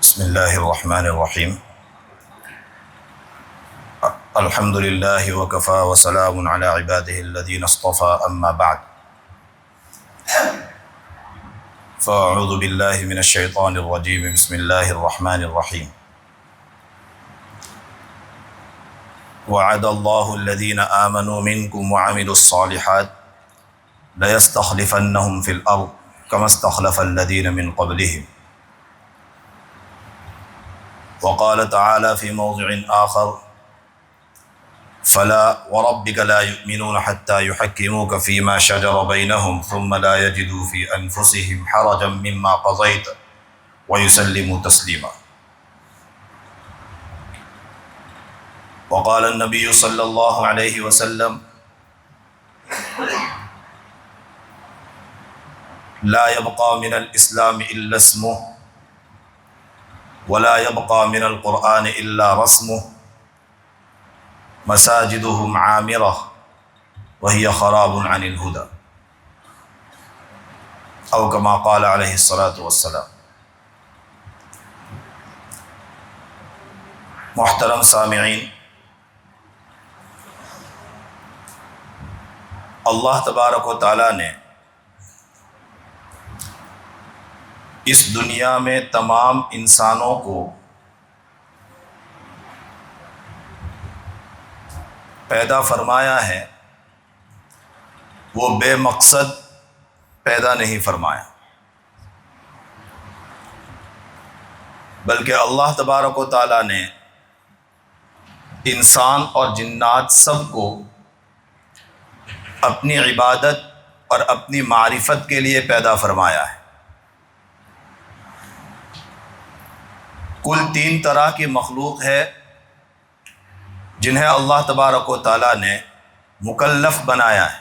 بسم اللہ الرحمن الرحیم الحمد للہ وکفی وسلام علی عبادہ الذین اصطفی اما بعد فاعوذ باللہ من الشیطان الرجیم بسم اللہ الرحمن الرحیم وعد اللہ الذین آمنوا منکم وعملوا الصالحات ليستخلفنهم في الأرض كما استخلف الذين من قبلهم وقال تعالى في موضع آخر فلا وربك لا يؤمنون حتى يحكموك فيما شجر بينهم ثم لا يجدوا في أنفسهم حرجا مما قضيت ويسلموا تسليما وقال النبي صلى الله عليه وسلم لا يبقى من الإسلام إلا اسمه ولا يبقى من القرآن إلا رسمه مساجدهم عامرة وهي خراب عن الهدى أو كما قال عليه الصلاة والسلام۔ محترم سامعین، اللہ تبارک و تعالیٰ نے اس دنیا میں تمام انسانوں کو پیدا فرمایا ہے، وہ بے مقصد پیدا نہیں فرمایا، بلکہ اللہ تبارک و تعالیٰ نے انسان اور جنات سب کو اپنی عبادت اور اپنی معرفت کے لیے پیدا فرمایا ہے۔ کل 3 طرح کی مخلوق ہے جنہیں اللہ تبارک و تعالیٰ نے مکلف بنایا ہے: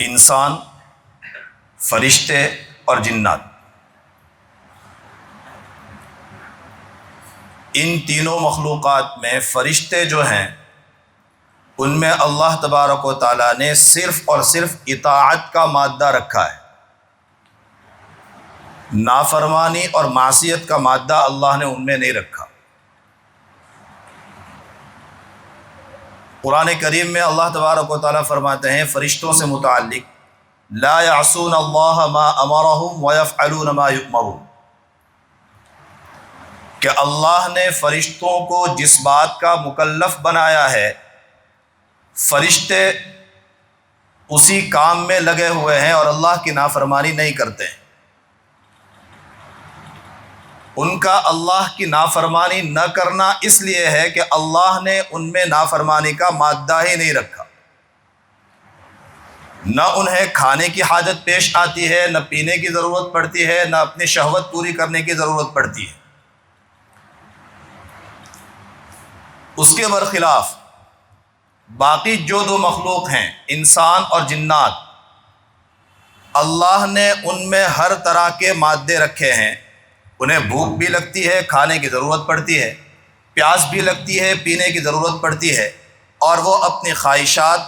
انسان، فرشتے اور جنات۔ ان تینوں مخلوقات میں فرشتے جو ہیں ان میں اللہ تبارک و تعالیٰ نے صرف اور صرف اطاعت کا مادہ رکھا ہے، نافرمانی اور معصیت کا مادہ اللہ نے ان میں نہیں رکھا۔ قرآن کریم میں اللہ تبارک و تعالیٰ فرماتے ہیں فرشتوں سے متعلق: لا یعصون اللہ ما امرہم ویفعلون ما یؤمرون، کہ اللہ نے فرشتوں کو جس بات کا مکلف بنایا ہے فرشتے اسی کام میں لگے ہوئے ہیں اور اللہ کی نافرمانی نہیں کرتے ہیں۔ ان کا اللہ کی نافرمانی نہ کرنا اس لیے ہے کہ اللہ نے ان میں نافرمانی کا مادہ ہی نہیں رکھا، نہ انہیں کھانے کی حاجت پیش آتی ہے، نہ پینے کی ضرورت پڑتی ہے، نہ اپنی شہوت پوری کرنے کی ضرورت پڑتی ہے۔ اس کے برخلاف باقی جو 2 مخلوق ہیں، انسان اور جنات، اللہ نے ان میں ہر طرح کے مادے رکھے ہیں۔ انہیں بھوک بھی لگتی ہے، کھانے کی ضرورت پڑتی ہے، پیاس بھی لگتی ہے، پینے کی ضرورت پڑتی ہے، اور وہ اپنی خواہشات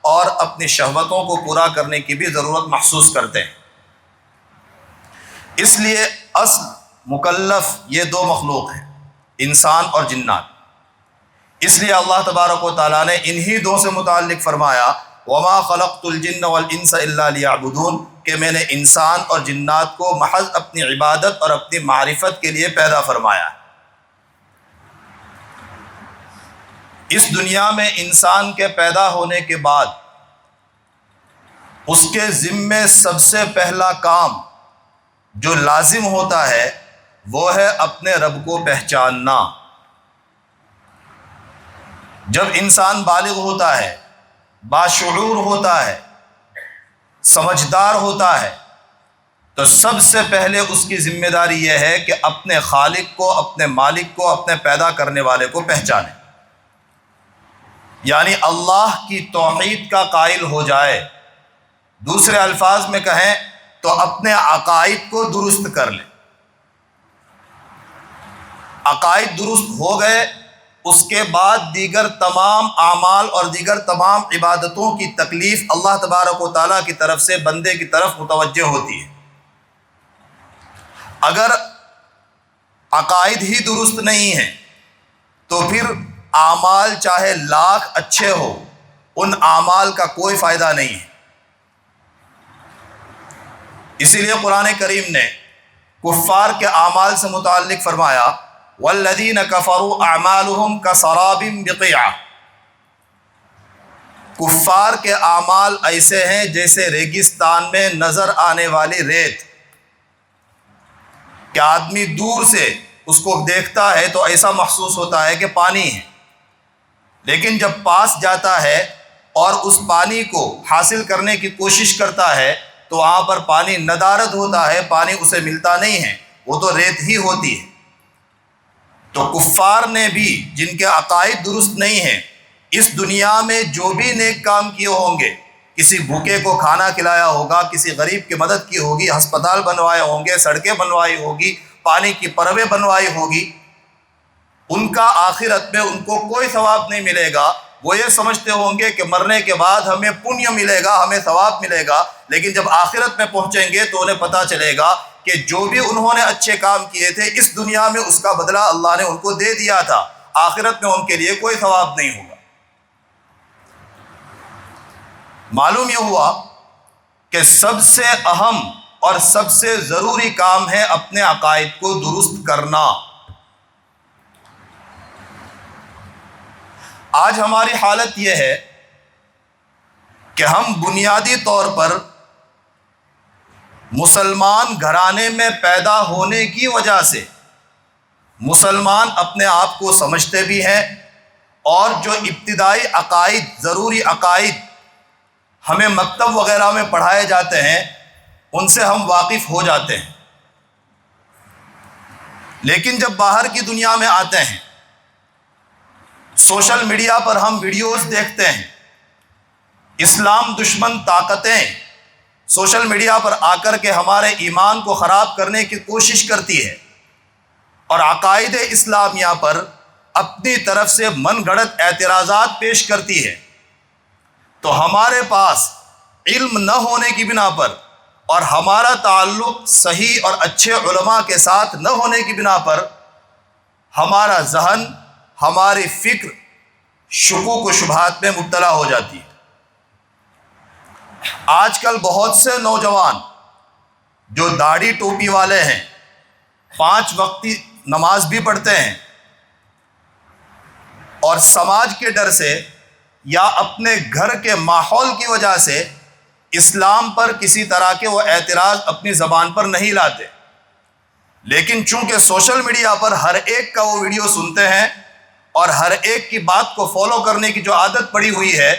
اور اپنی شہوتوں کو پورا کرنے کی بھی ضرورت محسوس کرتے ہیں۔ اس لیے اصل مکلف یہ 2 مخلوق ہیں، انسان اور جنات۔ اس لیے اللہ تبارک و تعالیٰ نے انہی 2 سے متعلق فرمایا: وَمَا خَلَقْتُ الْجِنَّ وَالْإِنسَ إِلَّا لِيَعْبُدُونَ، کہ میں نے انسان اور جنات کو محض اپنی عبادت اور اپنی معرفت کے لیے پیدا فرمایا۔ اس دنیا میں انسان کے پیدا ہونے کے بعد اس کے ذمے سب سے پہلا کام جو لازم ہوتا ہے وہ ہے اپنے رب کو پہچاننا۔ جب انسان بالغ ہوتا ہے، باشعور ہوتا ہے، سمجھدار ہوتا ہے، تو سب سے پہلے اس کی ذمہ داری یہ ہے کہ اپنے خالق کو، اپنے مالک کو، اپنے پیدا کرنے والے کو پہچانے، یعنی اللہ کی توحید کا قائل ہو جائے۔ دوسرے الفاظ میں کہیں تو اپنے عقائد کو درست کر لے۔ عقائد درست ہو گئے، اس کے بعد دیگر تمام اعمال اور دیگر تمام عبادتوں کی تکلیف اللہ تبارک و تعالیٰ کی طرف سے بندے کی طرف متوجہ ہوتی ہے۔ اگر عقائد ہی درست نہیں ہیں تو پھر اعمال چاہے لاکھ اچھے ہو، ان اعمال کا کوئی فائدہ نہیں ہے۔ اسی لیے قرآن کریم نے کفار کے اعمال سے متعلق فرمایا والذین کفروا اعمالهم کسراب بقیعہ، کفار کے اعمال ایسے ہیں جیسے ریگستان میں نظر آنے والی ریت، کہ آدمی دور سے اس کو دیکھتا ہے تو ایسا محسوس ہوتا ہے کہ پانی ہے، لیکن جب پاس جاتا ہے اور اس پانی کو حاصل کرنے کی کوشش کرتا ہے تو وہاں پر پانی ندارد ہوتا ہے، پانی اسے ملتا نہیں ہے، وہ تو ریت ہی ہوتی ہے۔ تو کفار نے بھی جن کے عقائد درست نہیں ہیں اس دنیا میں جو بھی نیک کام کیے ہوں گے، کسی بھوکے کو کھانا کھلایا ہوگا، کسی غریب کی مدد کی ہوگی، ہسپتال بنوائے ہوں گے، سڑکیں بنوائی ہوگی، پانی کی پرویں بنوائی ہوگی، ان کا آخرت میں ان کو کوئی ثواب نہیں ملے گا۔ وہ یہ سمجھتے ہوں گے کہ مرنے کے بعد ہمیں پنیہ ملے گا، ہمیں ثواب ملے گا، لیکن جب آخرت میں پہنچیں گے تو انہیں پتہ چلے گا کہ جو بھی انہوں نے اچھے کام کیے تھے اس دنیا میں اس کا بدلہ اللہ نے ان کو دے دیا تھا، آخرت میں ان کے لیے کوئی ثواب نہیں ہوگا۔ معلوم یہ ہوا کہ سب سے اہم اور سب سے ضروری کام ہے اپنے عقائد کو درست کرنا۔ آج ہماری حالت یہ ہے کہ ہم بنیادی طور پر مسلمان گھرانے میں پیدا ہونے کی وجہ سے مسلمان اپنے آپ کو سمجھتے بھی ہیں، اور جو ابتدائی عقائد، ضروری عقائد ہمیں مکتب وغیرہ میں پڑھائے جاتے ہیں ان سے ہم واقف ہو جاتے ہیں، لیکن جب باہر کی دنیا میں آتے ہیں، سوشل میڈیا پر ہم ویڈیوز دیکھتے ہیں، اسلام دشمن طاقتیں سوشل میڈیا پر آ کر کے ہمارے ایمان کو خراب کرنے کی کوشش کرتی ہے اور عقائد اسلامیہ پر اپنی طرف سے من گھڑت اعتراضات پیش کرتی ہے، تو ہمارے پاس علم نہ ہونے کی بنا پر اور ہمارا تعلق صحیح اور اچھے علماء کے ساتھ نہ ہونے کی بنا پر ہمارا ذہن، ہماری فکر شکوک و شبہات میں مبتلا ہو جاتی ہے۔ آج کل بہت سے نوجوان جو داڑھی ٹوپی والے ہیں، 5 وقتی نماز بھی پڑھتے ہیں، اور سماج کے ڈر سے یا اپنے گھر کے ماحول کی وجہ سے اسلام پر کسی طرح کے وہ اعتراض اپنی زبان پر نہیں لاتے، لیکن چونکہ سوشل میڈیا پر ہر ایک کا وہ ویڈیو سنتے ہیں اور ہر ایک کی بات کو فالو کرنے کی جو عادت پڑی ہوئی ہے،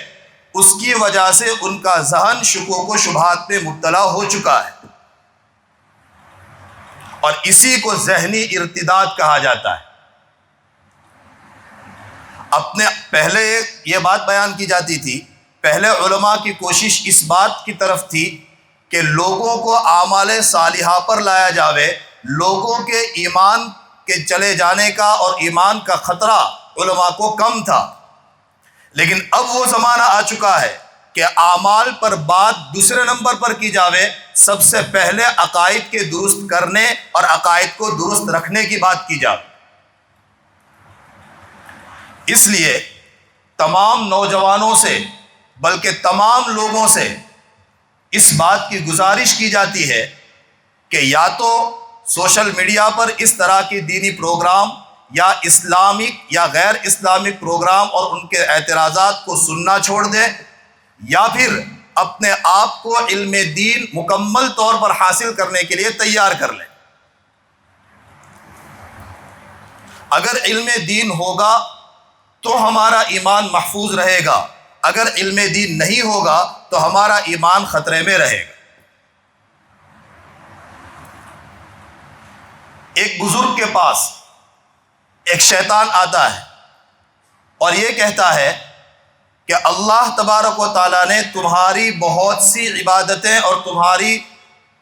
اس کی وجہ سے ان کا ذہن شکوک و شبہات میں مبتلا ہو چکا ہے، اور اسی کو ذہنی ارتداد کہا جاتا ہے۔ اپنے پہلے یہ بات بیان کی جاتی تھی، پہلے علماء کی کوشش اس بات کی طرف تھی کہ لوگوں کو اعمال صالحہ پر لایا جاوے، لوگوں کے ایمان کے چلے جانے کا اور ایمان کا خطرہ علماء کو کم تھا، لیکن اب وہ زمانہ آ چکا ہے کہ اعمال پر بات دوسرے نمبر پر کی جاوے، سب سے پہلے عقائد کے درست کرنے اور عقائد کو درست رکھنے کی بات کی جاوے۔ اس لیے تمام نوجوانوں سے بلکہ تمام لوگوں سے اس بات کی گزارش کی جاتی ہے کہ یا تو سوشل میڈیا پر اس طرح کی دینی پروگرام یا اسلامک یا غیر اسلامک پروگرام اور ان کے اعتراضات کو سننا چھوڑ دیں، یا پھر اپنے آپ کو علم دین مکمل طور پر حاصل کرنے کے لیے تیار کر لیں۔ اگر علم دین ہوگا تو ہمارا ایمان محفوظ رہے گا، اگر علم دین نہیں ہوگا تو ہمارا ایمان خطرے میں رہے گا۔ ایک بزرگ کے پاس ایک شیطان آتا ہے اور یہ کہتا ہے کہ اللہ تبارک و تعالیٰ نے تمہاری بہت سی عبادتیں اور تمہاری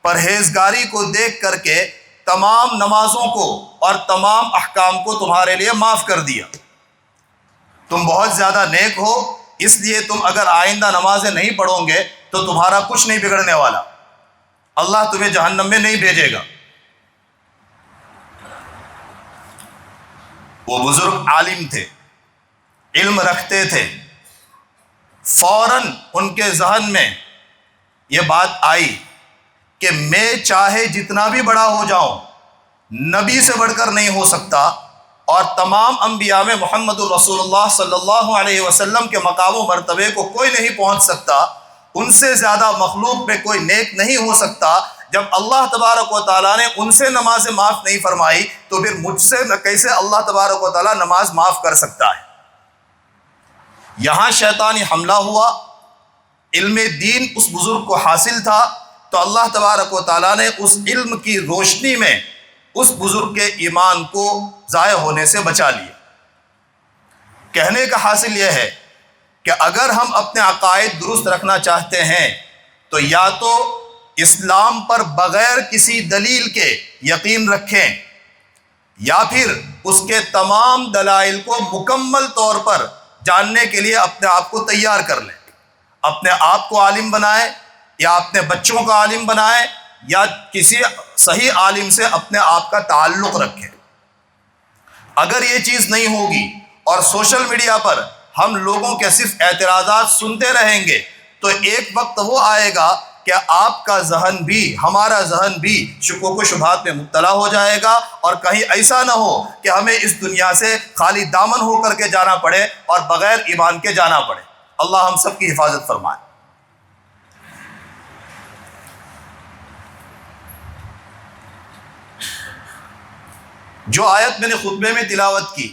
پرہیزگاری کو دیکھ کر کے تمام نمازوں کو اور تمام احکام کو تمہارے لیے معاف کر دیا، تم بہت زیادہ نیک ہو، اس لیے تم اگر آئندہ نمازیں نہیں پڑھو گے تو تمہارا کچھ نہیں بگڑنے والا، اللہ تمہیں جہنم میں نہیں بھیجے گا۔ وہ بزرگ عالم تھے، علم رکھتے تھے، فوراً ان کے ذہن میں یہ بات آئی کہ میں چاہے جتنا بھی بڑا ہو جاؤں نبی سے بڑھ کر نہیں ہو سکتا، اور تمام انبیاء میں محمد الرسول اللہ صلی اللہ علیہ وسلم کے مقام و مرتبے کو کوئی نہیں پہنچ سکتا، ان سے زیادہ مخلوق میں کوئی نیک نہیں ہو سکتا۔ جب اللہ تبارک و تعالیٰ نے ان سے نماز معاف نہیں فرمائی تو پھر مجھ سے کیسے اللہ تبارک و تعالیٰ نماز معاف کر سکتا ہے؟ یہاں شیطانی حملہ ہوا، علم دین اس بزرگ کو حاصل تھا، تو اللہ تبارک و تعالیٰ نے اس علم کی روشنی میں اس بزرگ کے ایمان کو ضائع ہونے سے بچا لیا۔ کہنے کا حاصل یہ ہے کہ اگر ہم اپنے عقائد درست رکھنا چاہتے ہیں تو یا تو اسلام پر بغیر کسی دلیل کے یقین رکھیں، یا پھر اس کے تمام دلائل کو مکمل طور پر جاننے کے لیے اپنے آپ کو تیار کر لیں، اپنے آپ کو عالم بنائیں، یا اپنے بچوں کا عالم بنائیں، یا کسی صحیح عالم سے اپنے آپ کا تعلق رکھیں۔ اگر یہ چیز نہیں ہوگی اور سوشل میڈیا پر ہم لوگوں کے صرف اعتراضات سنتے رہیں گے تو ایک وقت وہ آئے گا کہ آپ کا ذہن بھی، ہمارا ذہن بھی شکوک و شبہات میں مبتلا ہو جائے گا، اور کہیں ایسا نہ ہو کہ ہمیں اس دنیا سے خالی دامن ہو کر کے جانا پڑے اور بغیر ایمان کے جانا پڑے۔ اللہ ہم سب کی حفاظت فرمائے۔ جو آیت میں نے خطبے میں تلاوت کی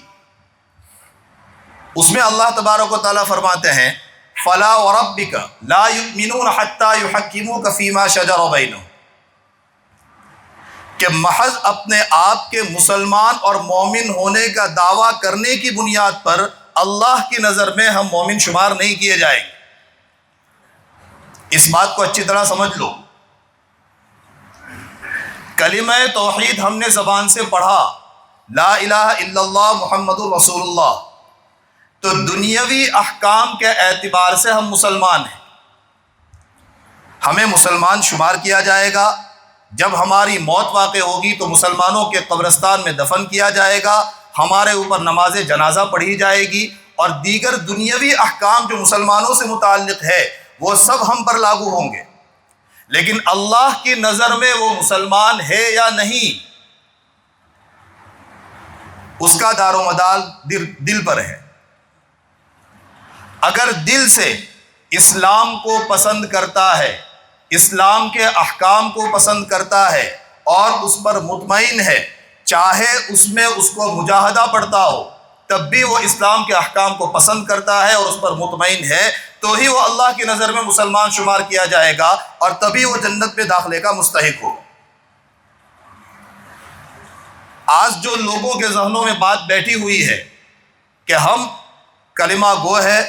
اس میں اللہ تبارک و تعالیٰ فرماتے ہیں فَلَا وَرَبِّكَ لَا يُؤْمِنُونَ حَتَّى يُحَكِّمُوكَ فِي مَا شَجَرَ بَيْنَهُمْ، کہ محض اپنے آپ کے مسلمان اور مومن ہونے کا دعویٰ کرنے کی بنیاد پر اللہ کی نظر میں ہم مومن شمار نہیں کیے جائیں گے۔ اس بات کو اچھی طرح سمجھ لو، کلمہ توحید ہم نے زبان سے پڑھا، لا الہ الا اللہ محمد الرسول اللہ، تو دنیاوی احکام کے اعتبار سے ہم مسلمان ہیں، ہمیں مسلمان شمار کیا جائے گا۔ جب ہماری موت واقع ہوگی تو مسلمانوں کے قبرستان میں دفن کیا جائے گا، ہمارے اوپر نماز جنازہ پڑھی جائے گی، اور دیگر دنیاوی احکام جو مسلمانوں سے متعلق ہے وہ سب ہم پر لاگو ہوں گے۔ لیکن اللہ کی نظر میں وہ مسلمان ہے یا نہیں، اس کا دار و مدار دل پر ہے۔ اگر دل سے اسلام کو پسند کرتا ہے، اسلام کے احکام کو پسند کرتا ہے اور اس پر مطمئن ہے، چاہے اس میں اس کو مجاہدہ پڑتا ہو تب بھی وہ اسلام کے احکام کو پسند کرتا ہے اور اس پر مطمئن ہے، تو ہی وہ اللہ کی نظر میں مسلمان شمار کیا جائے گا، اور تبھی وہ جنت میں داخلے کا مستحق ہوگا۔ آج جو لوگوں کے ذہنوں میں بات بیٹھی ہوئی ہے کہ ہم کلمہ گو ہے،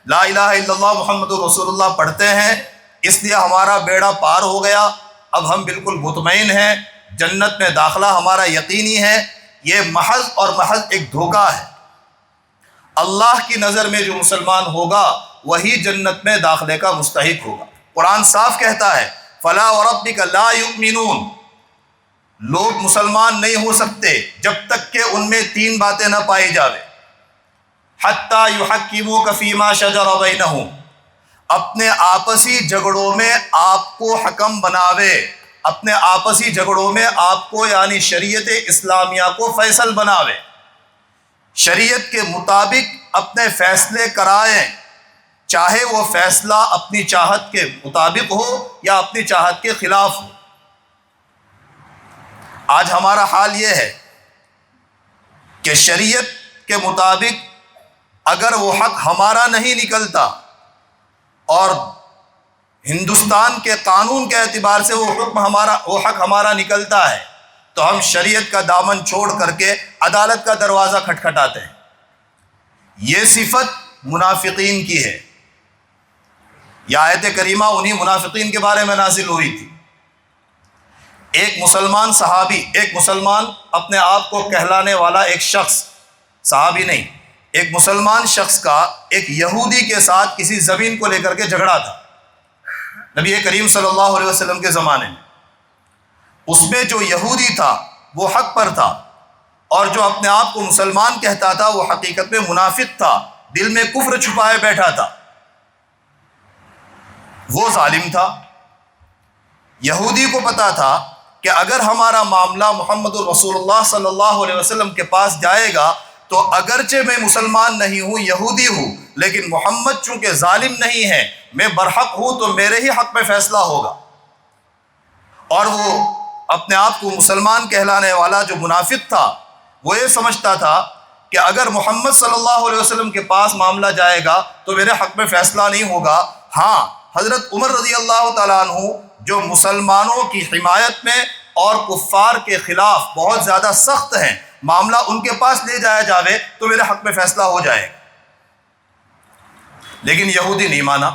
لا الہ الا اللہ محمد رسول اللہ پڑھتے ہیں، اس لیے ہمارا بیڑا پار ہو گیا، اب ہم بالکل مطمئن ہیں، جنت میں داخلہ ہمارا یقینی ہے، یہ محض اور محض ایک دھوکہ ہے۔ اللہ کی نظر میں جو مسلمان ہوگا وہی جنت میں داخلے کا مستحق ہوگا۔ قرآن صاف کہتا ہے فَلَا وَرَبِّكَ لَا يُؤْمِنُونَ، لوگ مسلمان نہیں ہو سکتے جب تک کہ ان میں تین باتیں نہ پائی جاوے، حَتَّى يُحَكِّمُوكَ فِي مَا شَجَرَ بَيْنَهُمْ، اپنے آپسی جھگڑوں میں آپ کو حکم بناوے، اپنے آپسی جھگڑوں میں آپ کو یعنی شریعت اسلامیہ کو فیصل بناوے، شریعت کے مطابق اپنے فیصلے کرائیں، چاہے وہ فیصلہ اپنی چاہت کے مطابق ہو یا اپنی چاہت کے خلاف ہو۔ آج ہمارا حال یہ ہے کہ شریعت کے مطابق اگر وہ حق ہمارا نہیں نکلتا اور ہندوستان کے قانون کے اعتبار سے وہ حق ہمارا نکلتا ہے تو ہم شریعت کا دامن چھوڑ کر کے عدالت کا دروازہ کھٹکھٹاتے ہیں۔ یہ صفت منافقین کی ہے۔ یہ آیت کریمہ انہی منافقین کے بارے میں نازل ہوئی تھی۔ ایک مسلمان صحابی، ایک مسلمان اپنے آپ کو کہلانے والا ایک شخص، صحابی نہیں، ایک مسلمان شخص کا ایک یہودی کے ساتھ کسی زمین کو لے کر کے جھگڑا تھا نبی کریم صلی اللہ علیہ وسلم کے زمانے میں. اس میں جو یہودی تھا وہ حق پر تھا، اور جو اپنے آپ کو مسلمان کہتا تھا وہ حقیقت میں منافق تھا، دل میں کفر چھپائے بیٹھا تھا. وہ ظالم تھا. یہودی کو پتا تھا کہ اگر ہمارا معاملہ محمد الرسول اللہ صلی اللہ علیہ وسلم کے پاس جائے گا تو اگرچہ میں مسلمان نہیں ہوں، یہودی ہوں، لیکن محمد چونکہ ظالم نہیں ہے، میں برحق ہوں، تو میرے ہی حق میں فیصلہ ہوگا. اور وہ اپنے آپ کو مسلمان کہلانے والا جو منافق تھا وہ یہ سمجھتا تھا کہ اگر محمد صلی اللہ علیہ وسلم کے پاس معاملہ جائے گا تو میرے حق میں فیصلہ نہیں ہوگا. ہاں، حضرت عمر رضی اللہ تعالیٰ عنہ جو مسلمانوں کی حمایت میں اور کفار کے خلاف بہت زیادہ سخت ہیں، معاملہ ان کے پاس لے جایا جاوے تو میرے حق میں فیصلہ ہو جائے گا. لیکن یہودی نہیں مانا،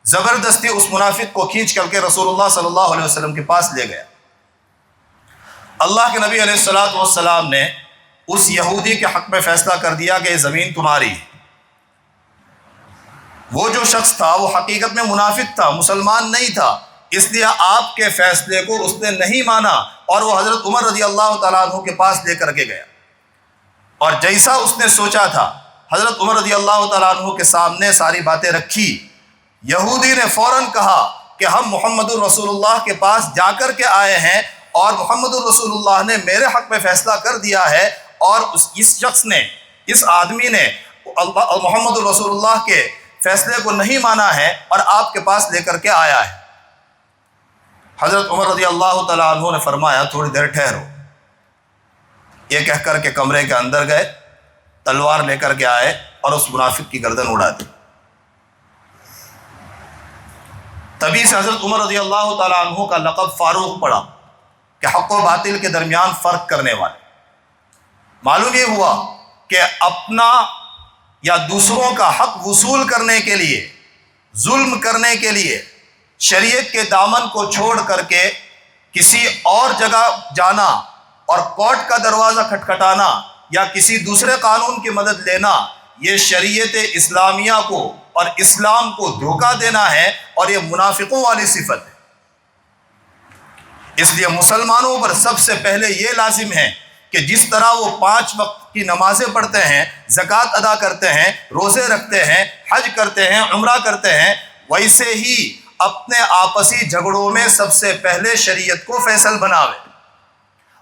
زبردستی اس منافق کو کھینچ کر کے رسول اللہ صلی اللہ علیہ وسلم کے پاس لے گیا. اللہ کے نبی علیہ الصلوۃ والسلام نے اس یہودی کے حق میں فیصلہ کر دیا کہ یہ زمین تمہاری ہے. وہ جو شخص تھا وہ حقیقت میں منافق تھا، مسلمان نہیں تھا، اس لیے آپ کے فیصلے کو اس نے نہیں مانا اور وہ حضرت عمر رضی اللہ تعالیٰ عنہ کے پاس لے کر کے گیا. اور جیسا اس نے سوچا تھا، حضرت عمر رضی اللہ تعالیٰ عنہ کے سامنے ساری باتیں رکھی. یہودی نے فوراً کہا کہ ہم محمد الرسول اللہ کے پاس جا کر کے آئے ہیں اور محمد الرسول اللہ نے میرے حق میں فیصلہ کر دیا ہے، اور اس شخص نے، اس آدمی نے محمد الرسول اللہ کے فیصلے کو نہیں مانا ہے اور آپ کے پاس لے کر کے آیا ہے. حضرت عمر رضی اللہ تعالیٰ عنہ نے فرمایا تھوڑی دیر ٹھہرو. یہ کہہ کر کے کمرے کے اندر گئے، تلوار لے کر کے آئے اور اس منافق کی گردن اڑا دی. تبھی سے حضرت عمر رضی اللہ تعالیٰ عنہ کا لقب فاروق پڑا کہ حق و باطل کے درمیان فرق کرنے والے. معلوم یہ ہوا کہ اپنا یا دوسروں کا حق وصول کرنے کے لیے، ظلم کرنے کے لیے شریعت کے دامن کو چھوڑ کر کے کسی اور جگہ جانا اور کورٹ کا دروازہ کھٹکھٹانا یا کسی دوسرے قانون کی مدد لینا، یہ شریعت اسلامیہ کو اور اسلام کو دھوکہ دینا ہے اور یہ منافقوں والی صفت ہے. اس لیے مسلمانوں پر سب سے پہلے یہ لازم ہے کہ جس طرح وہ 5 وقت کی نمازیں پڑھتے ہیں، زکوٰۃ ادا کرتے ہیں، روزے رکھتے ہیں، حج کرتے ہیں، عمرہ کرتے ہیں، ویسے ہی اپنے آپسی جھگڑوں میں سب سے پہلے شریعت کو فیصل بناوے.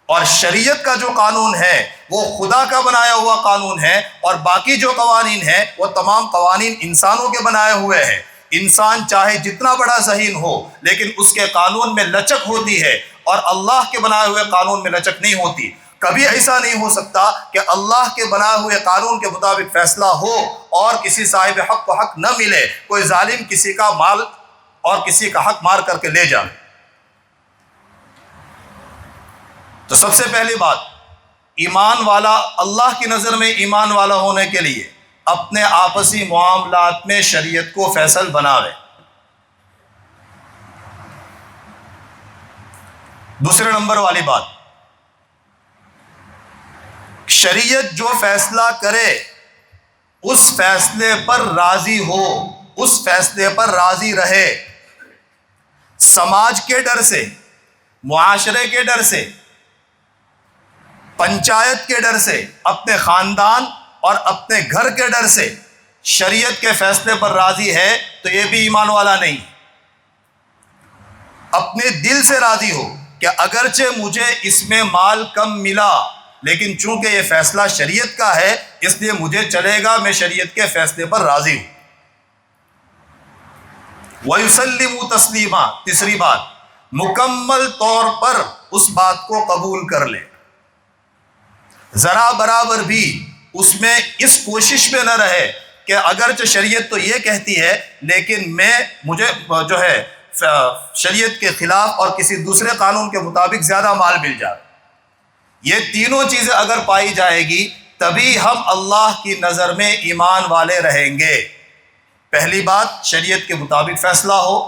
اور شریعت کا جو قانون ہے وہ خدا کا بنایا ہوا قانون ہے، اور باقی جو قوانین ہیں وہ تمام قوانین انسانوں کے بنائے ہوئے ہیں. انسان چاہے جتنا بڑا ذہین ہو لیکن اس کے قانون میں لچک ہوتی ہے، اور اللہ کے بنائے ہوئے قانون میں لچک نہیں ہوتی. کبھی ایسا نہیں ہو سکتا کہ اللہ کے بنائے ہوئے قانون کے مطابق فیصلہ ہو اور کسی صاحب حق کو حق نہ ملے، کوئی ظالم کسی کا مال اور کسی کا حق مار کر کے لے جائے. تو سب سے پہلی بات، ایمان والا، اللہ کی نظر میں ایمان والا ہونے کے لیے اپنے آپسی معاملات میں شریعت کو فیصل بناوے. دوسرے نمبر والی بات، شریعت جو فیصلہ کرے اس فیصلے پر راضی ہو، اس فیصلے پر راضی رہے. سماج کے ڈر سے، معاشرے کے ڈر سے، پنچایت کے ڈر سے، اپنے خاندان اور اپنے گھر کے ڈر سے شریعت کے فیصلے پر راضی ہے تو یہ بھی ایمان والا نہیں. اپنے دل سے راضی ہو کہ اگرچہ مجھے اس میں مال کم ملا لیکن چونکہ یہ فیصلہ شریعت کا ہے اس لیے مجھے چلے گا، میں شریعت کے فیصلے پر راضی ہوں. وَيُسَلِّمُ تَسْلِيمًا. تیسری بات، مکمل طور پر اس بات کو قبول کر لے، ذرا برابر بھی اس میں اس کوشش میں نہ رہے کہ اگرچہ شریعت تو یہ کہتی ہے لیکن مجھے جو ہے شریعت کے خلاف اور کسی دوسرے قانون کے مطابق زیادہ مال مل جائے. یہ تینوں چیزیں اگر پائی جائے گی تبھی ہم اللہ کی نظر میں ایمان والے رہیں گے. پہلی بات، شریعت کے مطابق فیصلہ ہو.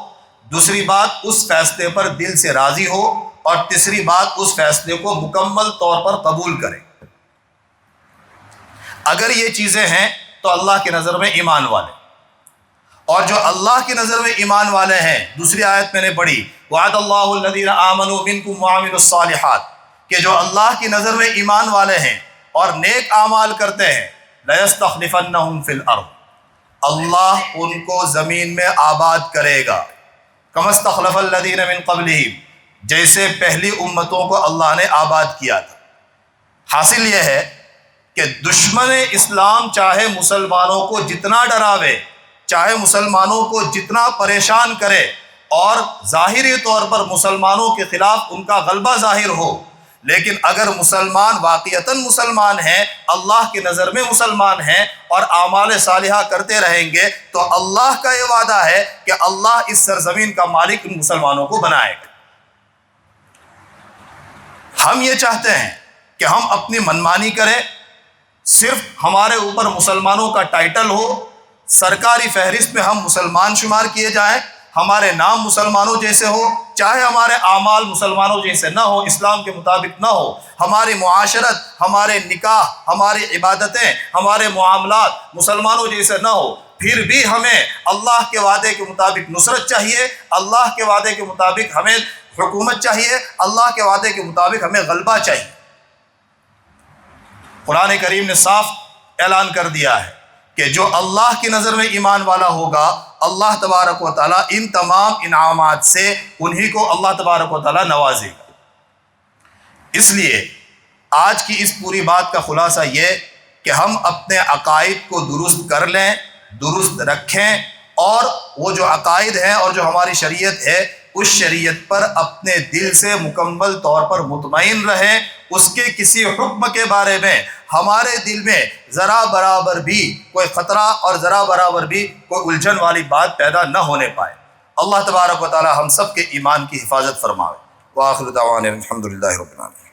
دوسری بات، اس فیصلے پر دل سے راضی ہو. اور تیسری بات، اس فیصلے کو مکمل طور پر قبول کریں. اگر یہ چیزیں ہیں تو اللہ کی نظر میں ایمان والے، اور جو اللہ کی نظر میں ایمان والے ہیں، دوسری آیت میں نے پڑھی وعد اللہ الذین آمنوا منکم وعملوا الصالحات، کہ جو اللہ کی نظر میں ایمان والے ہیں اور نیک اعمال کرتے ہیں، لَيَسْتَخْلِفَنَّهُمْ فِي الْأَرْضِ، اللہ ان کو زمین میں آباد کرے گا، كَمَا اسْتَخْلَفَ الَّذِينَ مِن قَبْلِهِمْ، جیسے پہلی امتوں کو اللہ نے آباد کیا تھا۔ حاصل یہ ہے کہ دشمن اسلام چاہے مسلمانوں کو جتنا ڈراوے، چاہے مسلمانوں کو جتنا پریشان کرے، اور ظاہری طور پر مسلمانوں کے خلاف ان کا غلبہ ظاہر ہو، لیکن اگر مسلمان واقعتاً مسلمان ہیں، اللہ کی نظر میں مسلمان ہیں اور اعمال صالحہ کرتے رہیں گے، تو اللہ کا یہ وعدہ ہے کہ اللہ اس سرزمین کا مالک ان مسلمانوں کو بنائے گا۔ ہم یہ چاہتے ہیں کہ ہم اپنی منمانی کریں، صرف ہمارے اوپر مسلمانوں کا ٹائٹل ہو، سرکاری فہرست میں ہم مسلمان شمار کیے جائیں، ہمارے نام مسلمانوں جیسے ہو، چاہے ہمارے اعمال مسلمانوں جیسے نہ ہو، اسلام کے مطابق نہ ہو، ہماری معاشرت، ہمارے نکاح، ہماری عبادتیں، ہمارے معاملات مسلمانوں جیسے نہ ہو، پھر بھی ہمیں اللہ کے وعدے کے مطابق نصرت چاہیے، اللہ کے وعدے کے مطابق ہمیں حکومت چاہیے، اللہ کے وعدے کے مطابق ہمیں غلبہ چاہیے۔ قرآن کریم نے صاف اعلان کر دیا ہے کہ جو اللہ کی نظر میں ایمان والا ہوگا، اللہ تبارک و تعالیٰ ان تمام انعامات سے انہی کو اللہ تبارک و تعالیٰ نوازے گا۔ اس لیے آج کی اس پوری بات کا خلاصہ یہ کہ ہم اپنے عقائد کو درست کر لیں، درست رکھیں، اور وہ جو عقائد ہیں اور جو ہماری شریعت ہے، اس شریعت پر اپنے دل سے مکمل طور پر مطمئن رہیں، اس کے کسی حکم کے بارے میں ہمارے دل میں ذرا برابر بھی کوئی خطرہ اور ذرا برابر بھی کوئی الجھن والی بات پیدا نہ ہونے پائے۔ اللہ تبارک و تعالی ہم سب کے ایمان کی حفاظت فرمائے۔ وآخر دعوانا الحمدللہ رب العالمین۔